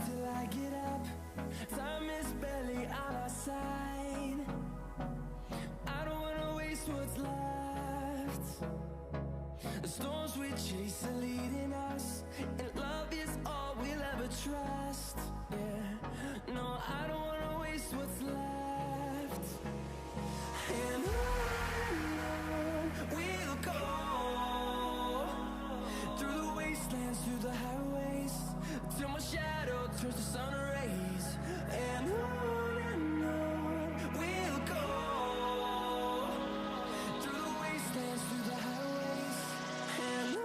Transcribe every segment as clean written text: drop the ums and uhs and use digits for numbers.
till I get up. Time is barely on our side. I don't wanna waste what's left. The storms we chase are leading us, and love is all we'll ever trust. Yeah, no, I don't wanna waste what's left. And on we'll go, through the wastelands, through the highways, till my shadow turns to sun rays. And on we'll go, through the wastelands, through the highways, and on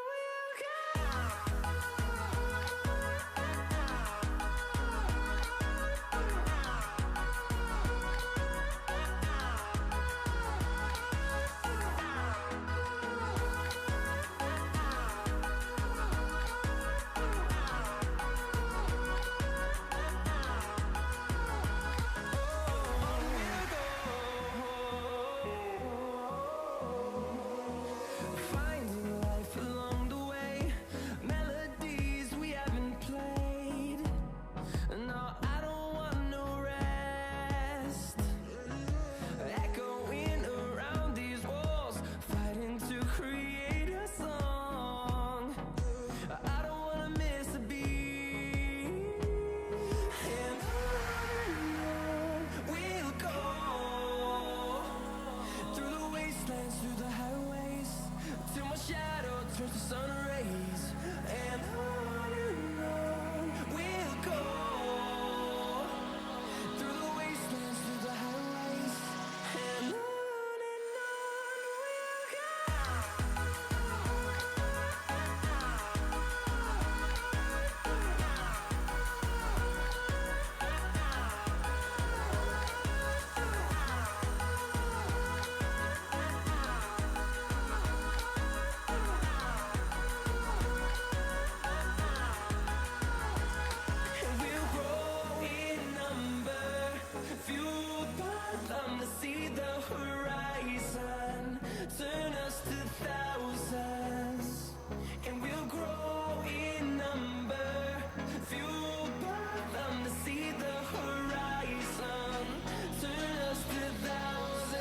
we'll go. Finding life along the way, melodies we haven't played. No, I don't want no rest. Echoing around these walls, fighting to create a song. I don't wanna miss a beat. And on we'll go, through the wastelands, through the highways, till my shadow turns to sun rays. And on we'll go, through the wastelands, through the highways, and on we'll go. And we'll grow in number, fueled by them to see the horizon, turn us to thousands. And we'll grow in number, fueled by them to see the horizon, turn us to thousands.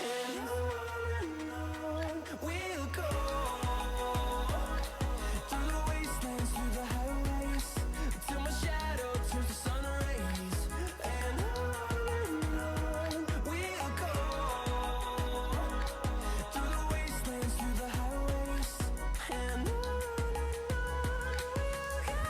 And on we'll go, through the wastelands, through the highways, till my shadow turns to sun rays. And on we'll go, through the wastelands, through the highways, and on we'll go.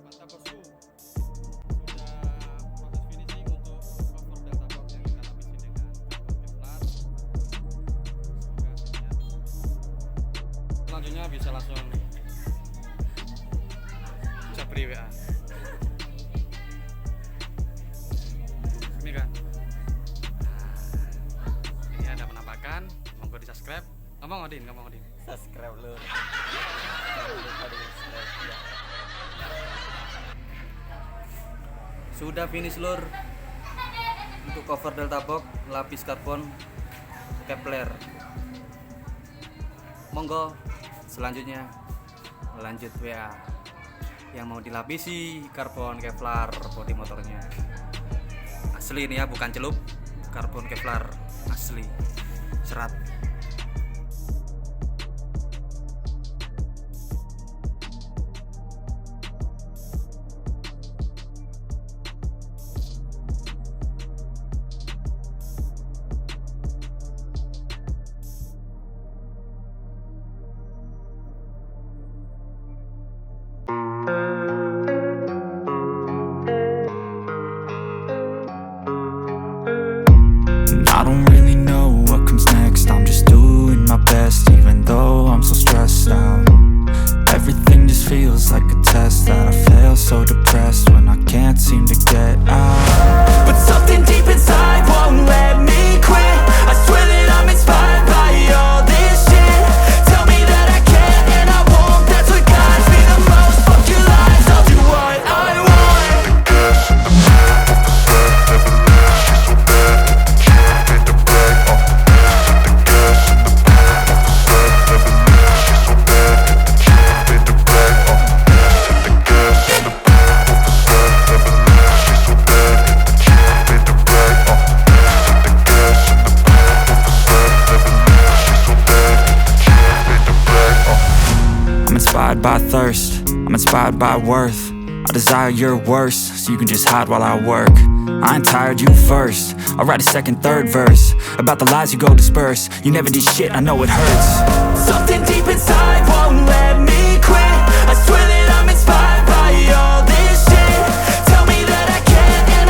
Mantap bosku, sudah proses finishing untuk cover delta box yang kita lapisi dengan kevlar. Semoga hasilnya selanjutnya bisa langsung japri WA. Ini kan, ini ada penampakan, monggo di subscribe. Ngomong Odin. Subscribe lu. Jangan lupa di subscribe ya. Sudah finish lur untuk cover delta box lapis karbon Kevlar. Monggo selanjutnya lanjut WA yang mau dilapisi karbon Kevlar bodi motornya. Asli ini ya, bukan celup. Karbon Kevlar asli. Serat. I don't really know what comes next. I'm just doing my best, even though I'm so stressed out. Everything just feels like a test that I fail, so depressed when I can't seem to get out. But something deep inside won't let me quit. I swear that I'm inspired by all this shit. Tell me that I can and I won't. That's what guides me the most. Fuck your lies, I'll do what I want. The gas in the middle of the set never leaves. She's so bad that the can't beat the brag. The gas in the middle of the set never leaves. She's so bad that the can't beat the brag. The gas in the middle of the set never leaves. She's so bad that the can't beat the brag. The gas in the middle of the set never leaves. She's so bad that the can't beat the brag. I'm inspired by thirst. I'm inspired by worth. I desire your worst, so you can just hide while I work. I ain't tired, you first. I'll write a second, third verse about the lies you go disperse. You never did shit, I know it hurts. Something